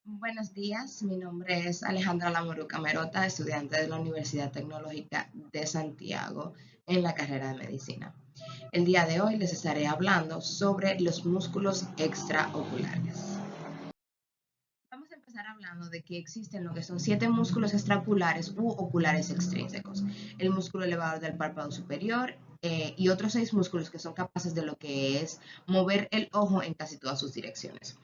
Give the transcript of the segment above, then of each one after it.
Buenos días, mi nombre es Alejandra Lamoru Camerota, estudiante de la Universidad Tecnológica de Santiago en la carrera de medicina. El día de hoy les estaré hablando sobre los músculos extraoculares. Vamos a empezar hablando de que existen lo que son 7 músculos extraoculares u oculares extrínsecos. El músculo elevador del párpado superior y otros 6 músculos que son capaces de lo que es mover el ojo en casi todas sus direcciones.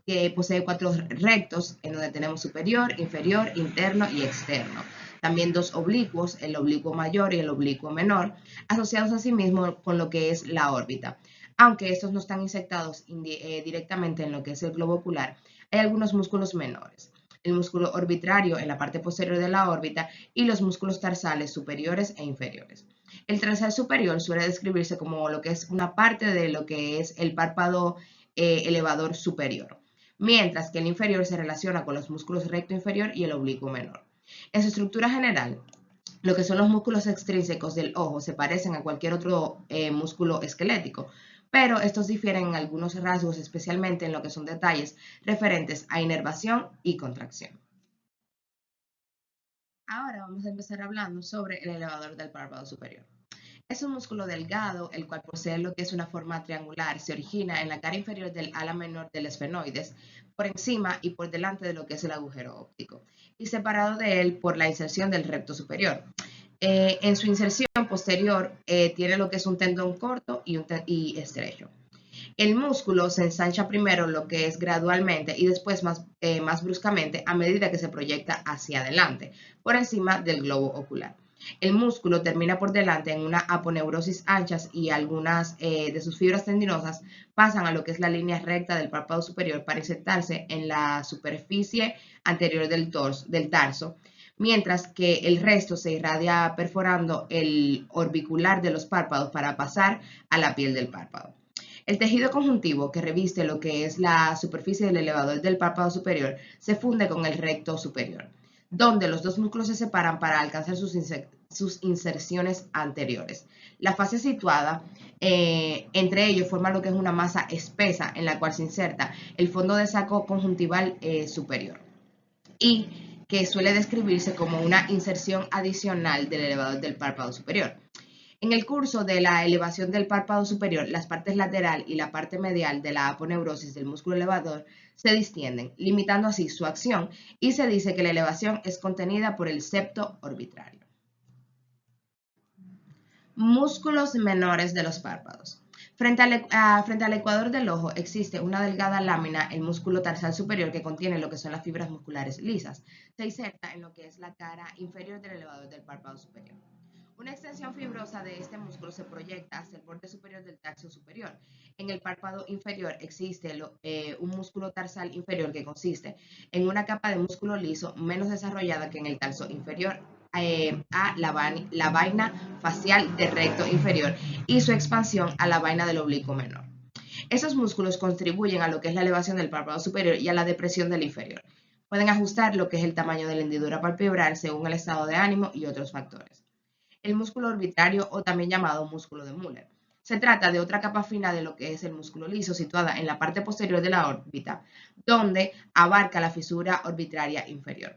Que posee 4 rectos, en donde tenemos superior, inferior, interno y externo. También 2 oblicuos, el oblicuo mayor y el oblicuo menor, asociados asimismo con lo que es la órbita. Aunque estos no están insertados directamente en lo que es el globo ocular, hay algunos músculos menores. El músculo orbitario en la parte posterior de la órbita y los músculos tarsales superiores e inferiores. El tarsal superior suele describirse como lo que es una parte de lo que es el párpado elevador superior, mientras que el inferior se relaciona con los músculos recto inferior y el oblicuo menor. En su estructura general, lo que son los músculos extrínsecos del ojo se parecen a cualquier otro músculo esquelético, pero estos difieren en algunos rasgos, especialmente en lo que son detalles referentes a inervación y contracción. Ahora vamos a empezar hablando sobre el elevador del párpado superior. Es un músculo delgado, el cual posee lo que es una forma triangular. Se origina en la cara inferior del ala menor del esfenoides, por encima y por delante de lo que es el agujero óptico, y separado de él por la inserción del recto superior. En su inserción posterior tiene lo que es un tendón corto y estrecho. El músculo se ensancha primero lo que es gradualmente y después más bruscamente a medida que se proyecta hacia adelante, por encima del globo ocular. El músculo termina por delante en una aponeurosis anchas y algunas de sus fibras tendinosas pasan a lo que es la línea recta del párpado superior para insertarse en la superficie anterior del tarso, mientras que el resto se irradia perforando el orbicular de los párpados para pasar a la piel del párpado. El tejido conjuntivo que reviste lo que es la superficie del elevador del párpado superior se funde con el recto superior, donde los 2 músculos se separan para alcanzar sus inserciones anteriores. La fase situada entre ellos forma lo que es una masa espesa en la cual se inserta el fondo de saco conjuntival superior y que suele describirse como una inserción adicional del elevador del párpado superior. En el curso de la elevación del párpado superior, las partes lateral y la parte medial de la aponeurosis del músculo elevador se distienden, limitando así su acción, y se dice que la elevación es contenida por el septo orbitario. Músculos menores de los párpados. Frente al ecuador del ojo existe una delgada lámina, el músculo tarsal superior, que contiene lo que son las fibras musculares lisas. Se inserta en lo que es la cara inferior del elevador del párpado superior. Una extensión fibrosa de este músculo se proyecta hacia el borde superior del tarso superior. En el párpado inferior existe un músculo tarsal inferior que consiste en una capa de músculo liso menos desarrollada que en el tarso inferior a la vaina facial del recto inferior y su expansión a la vaina del oblicuo menor. Esos músculos contribuyen a lo que es la elevación del párpado superior y a la depresión del inferior. Pueden ajustar lo que es el tamaño de la hendidura palpebral según el estado de ánimo y otros factores. El músculo orbitario, o también llamado músculo de Müller. Se trata de otra capa fina de lo que es el músculo liso, situada en la parte posterior de la órbita, donde abarca la fisura orbitaria inferior.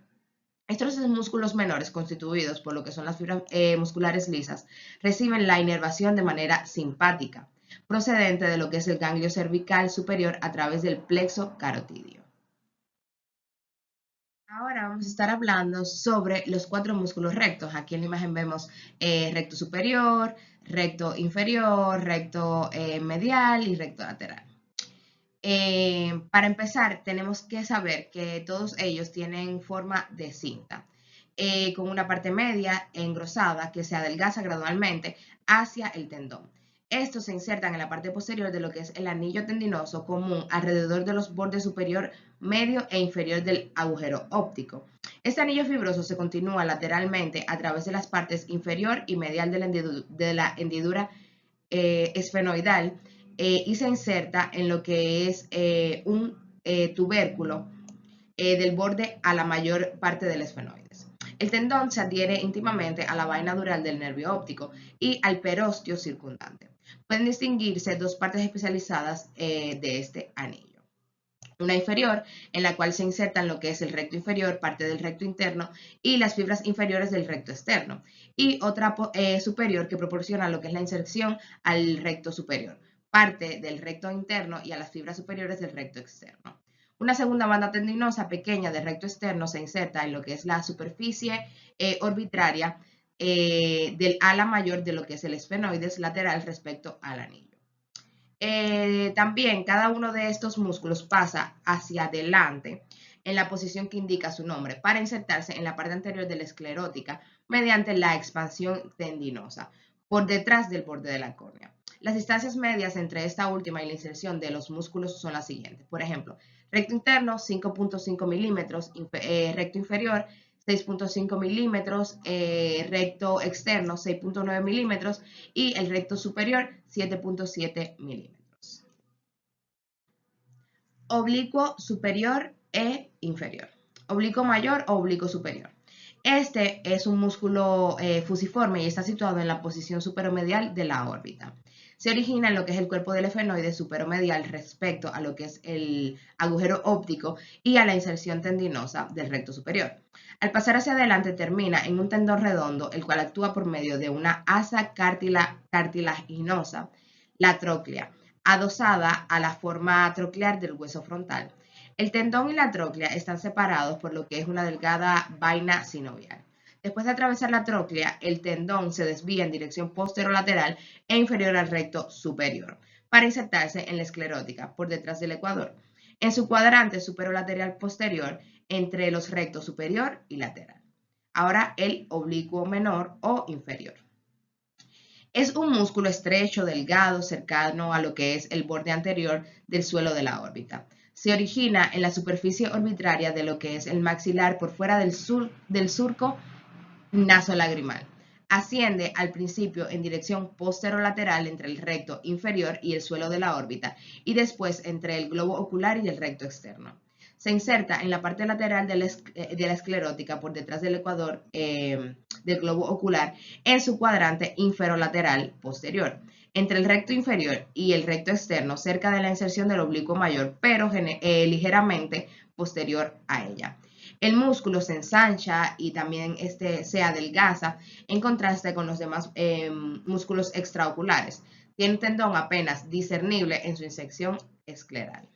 Estos músculos menores, constituidos por lo que son las fibras musculares lisas, reciben la inervación de manera simpática, procedente de lo que es el ganglio cervical superior a través del plexo carotidio. Ahora vamos a estar hablando sobre los 4 músculos rectos. Aquí en la imagen vemos recto superior, recto inferior, recto medial y recto lateral. Para empezar, tenemos que saber que todos ellos tienen forma de cinta, con una parte media engrosada que se adelgaza gradualmente hacia el tendón. Estos se insertan en la parte posterior de lo que es el anillo tendinoso común alrededor de los bordes superior, medio e inferior del agujero óptico. Este anillo fibroso se continúa lateralmente a través de las partes inferior y medial de la hendidura esfenoidal y se inserta en lo que es un tubérculo del borde a la mayor parte del esfenoides. El tendón se adhiere íntimamente a la vaina dural del nervio óptico y al perósteo circundante. Pueden distinguirse 2 partes especializadas de este anillo. Una inferior, en la cual se insertan lo que es el recto inferior, parte del recto interno y las fibras inferiores del recto externo. Y otra superior que proporciona lo que es la inserción al recto superior, parte del recto interno y a las fibras superiores del recto externo. Una segunda banda tendinosa pequeña del recto externo se inserta en lo que es la superficie orbitaria del ala mayor de lo que es el esfenoides lateral respecto al anillo. También cada uno de estos músculos pasa hacia adelante en la posición que indica su nombre para insertarse en la parte anterior de la esclerótica mediante la expansión tendinosa por detrás del borde de la córnea. Las distancias medias entre esta última y la inserción de los músculos son las siguientes. Por ejemplo, recto interno 5.5 milímetros, recto inferior 6.5 milímetros, recto externo 6.9 milímetros y el recto superior 7.7 milímetros. Oblicuo superior e inferior. Oblicuo mayor o oblicuo superior. Este es un músculo fusiforme y está situado en la posición superomedial de la órbita. Se origina en lo que es el cuerpo del efenoide superomedial respecto a lo que es el agujero óptico y a la inserción tendinosa del recto superior. Al pasar hacia adelante termina en un tendón redondo, el cual actúa por medio de una asa cartilaginosa, la tróclea, adosada a la forma troclear del hueso frontal. El tendón y la tróclea están separados por lo que es una delgada vaina sinovial. Después de atravesar la tróclea, el tendón se desvía en dirección posterolateral e inferior al recto superior para insertarse en la esclerótica por detrás del ecuador, en su cuadrante superolateral posterior entre los rectos superior y lateral. Ahora el oblicuo menor o inferior. Es un músculo estrecho, delgado, cercano a lo que es el borde anterior del suelo de la órbita. Se origina en la superficie orbitaria de lo que es el maxilar por fuera del surco nasolagrimal. Asciende al principio en dirección posterolateral entre el recto inferior y el suelo de la órbita y después entre el globo ocular y el recto externo. Se inserta en la parte lateral de la esclerótica por detrás del ecuador del globo ocular en su cuadrante inferolateral posterior, entre el recto inferior y el recto externo, cerca de la inserción del oblicuo mayor, pero ligeramente posterior a ella. El músculo se ensancha y también se adelgaza en contraste con los demás músculos extraoculares. Tiene un tendón apenas discernible en su sección escleral.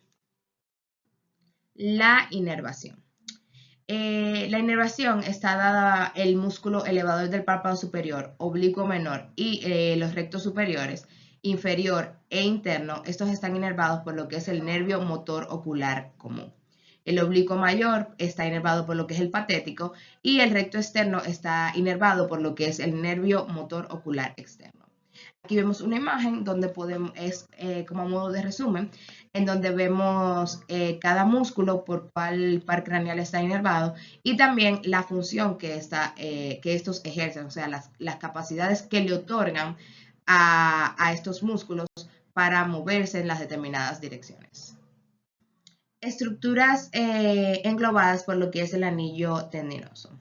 La inervación. La inervación está dada el músculo elevador del párpado superior, oblicuo menor y los rectos superiores, inferior e interno. Estos están inervados por lo que es el nervio motor ocular común. El oblicuo mayor está inervado por lo que es el patético y el recto externo está inervado por lo que es el nervio motor ocular externo. Aquí vemos una imagen donde como modo de resumen, en donde vemos cada músculo por cuál par craneal está inervado y también la función que estos ejercen, o sea, las capacidades que le otorgan a estos músculos para moverse en las determinadas direcciones. Estructuras englobadas por lo que es el anillo tendinoso.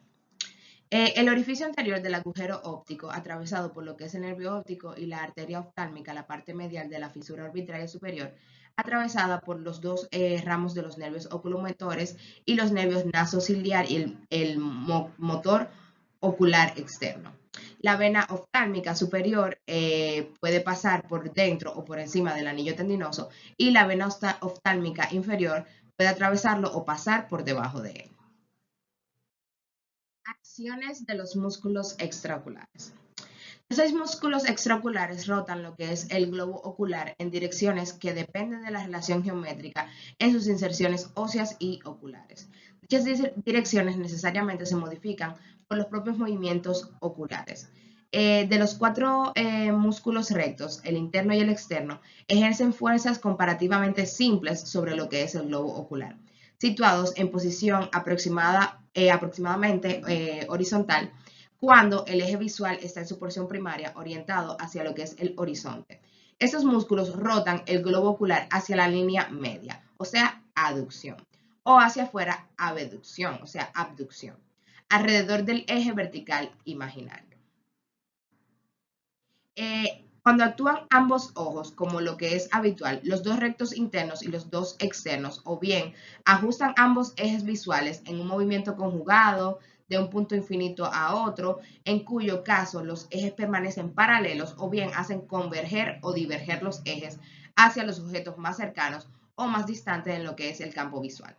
El orificio anterior del agujero óptico, atravesado por lo que es el nervio óptico y la arteria oftálmica, la parte medial de la fisura orbitaria superior, atravesada por los dos ramos de los nervios oculomotores y los nervios nasociliar y el motor ocular externo. La vena oftálmica superior puede pasar por dentro o por encima del anillo tendinoso y la vena oftálmica inferior puede atravesarlo o pasar por debajo de él. Acciones de los músculos extraoculares. Los 6 músculos extraoculares rotan lo que es el globo ocular en direcciones que dependen de la relación geométrica en sus inserciones óseas y oculares. Dichas direcciones necesariamente se modifican por los propios movimientos oculares. De los 4 músculos rectos, el interno y el externo, ejercen fuerzas comparativamente simples sobre lo que es el globo ocular, situados en posición aproximadamente horizontal, cuando el eje visual está en su porción primaria orientado hacia lo que es el horizonte. Estos músculos rotan el globo ocular hacia la línea media, o sea, aducción, o hacia afuera, abducción, o sea, abducción, alrededor del eje vertical imaginario. Cuando actúan ambos ojos, como lo que es habitual, los dos rectos internos y los dos externos, o bien ajustan ambos ejes visuales en un movimiento conjugado de un punto infinito a otro, en cuyo caso los ejes permanecen paralelos, o bien hacen converger o diverger los ejes hacia los objetos más cercanos o más distantes en lo que es el campo visual.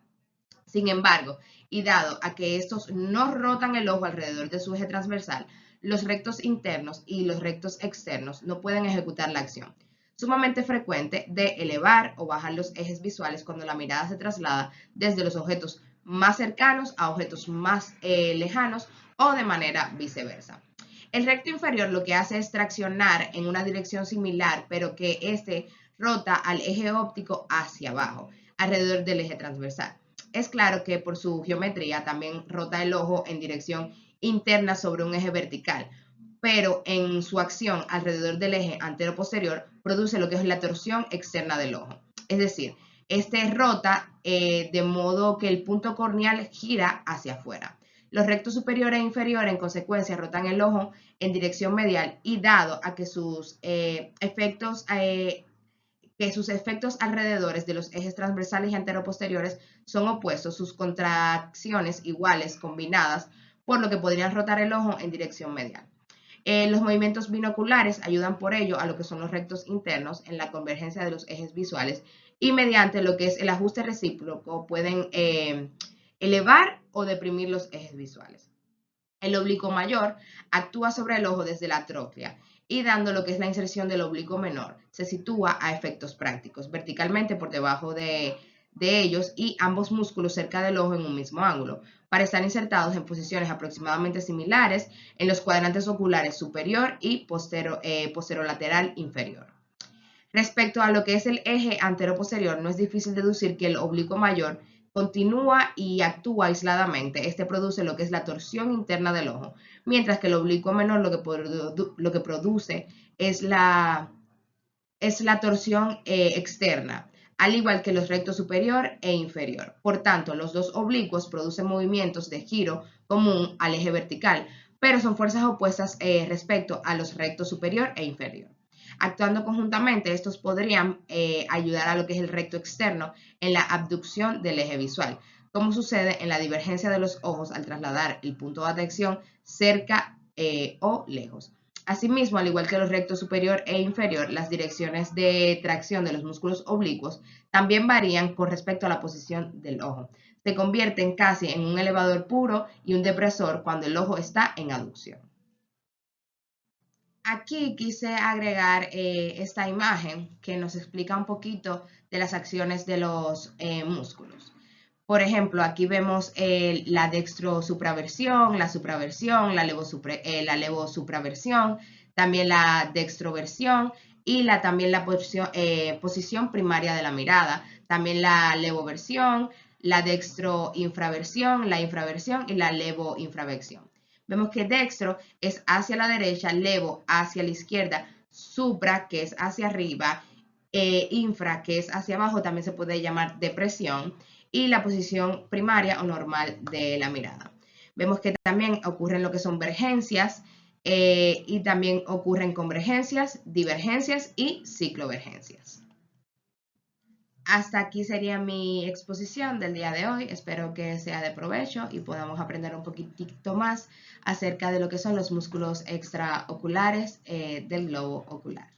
Sin embargo, y dado a que estos no rotan el ojo alrededor de su eje transversal, los rectos internos y los rectos externos no pueden ejecutar la acción. Sumamente frecuente de elevar o bajar los ejes visuales cuando la mirada se traslada desde los objetos más cercanos a objetos más lejanos o de manera viceversa. El recto inferior lo que hace es traccionar en una dirección similar, pero que este rota al eje óptico hacia abajo, alrededor del eje transversal. Es claro que por su geometría también rota el ojo en dirección interna sobre un eje vertical, pero en su acción alrededor del eje antero-posterior produce lo que es la torsión externa del ojo. Es decir, este rota de modo que el punto corneal gira hacia afuera. Los rectos superior e inferior en consecuencia rotan el ojo en dirección medial y dado a que sus efectos alrededores de los ejes transversales y anteroposteriores son opuestos, sus contracciones iguales combinadas, por lo que podrían rotar el ojo en dirección medial. Los movimientos binoculares ayudan por ello a lo que son los rectos internos en la convergencia de los ejes visuales y mediante lo que es el ajuste recíproco pueden elevar o deprimir los ejes visuales. El oblicuo mayor actúa sobre el ojo desde la tróclea y dando lo que es la inserción del oblicuo menor, se sitúa a efectos prácticos, verticalmente por debajo de ellos y ambos músculos cerca del ojo en un mismo ángulo, para estar insertados en posiciones aproximadamente similares en los cuadrantes oculares superior y posterolateral inferior. Respecto a lo que es el eje antero-posterior, no es difícil deducir que el oblicuo mayor continúa y actúa aisladamente. Este produce lo que es la torsión interna del ojo, mientras que el oblicuo menor lo que produce es la torsión externa, al igual que los rectos superior e inferior. Por tanto, los dos oblicuos producen movimientos de giro común al eje vertical, pero son fuerzas opuestas respecto a los rectos superior e inferior. Actuando conjuntamente, estos podrían ayudar a lo que es el recto externo en la abducción del eje visual, como sucede en la divergencia de los ojos al trasladar el punto de atención cerca o lejos. Asimismo, al igual que los rectos superior e inferior, las direcciones de tracción de los músculos oblicuos también varían con respecto a la posición del ojo. Se convierten casi en un elevador puro y un depresor cuando el ojo está en aducción. Aquí quise agregar esta imagen que nos explica un poquito de las acciones de los músculos. Por ejemplo, aquí vemos la dextrosupraversión, la supraversión, la levosupraversión, también la dextroversión y también la posición primaria de la mirada, también la levoversión, la dextroinfraversión, la infraversión y la levoinfraversión. Vemos que dextro es hacia la derecha, levo hacia la izquierda, supra que es hacia arriba, infra que es hacia abajo, también se puede llamar depresión, y la posición primaria o normal de la mirada. Vemos que también ocurren lo que son vergencias y también ocurren convergencias, divergencias y ciclovergencias. Hasta aquí sería mi exposición del día de hoy. Espero que sea de provecho y podamos aprender un poquitito más acerca de lo que son los músculos extraoculares del globo ocular.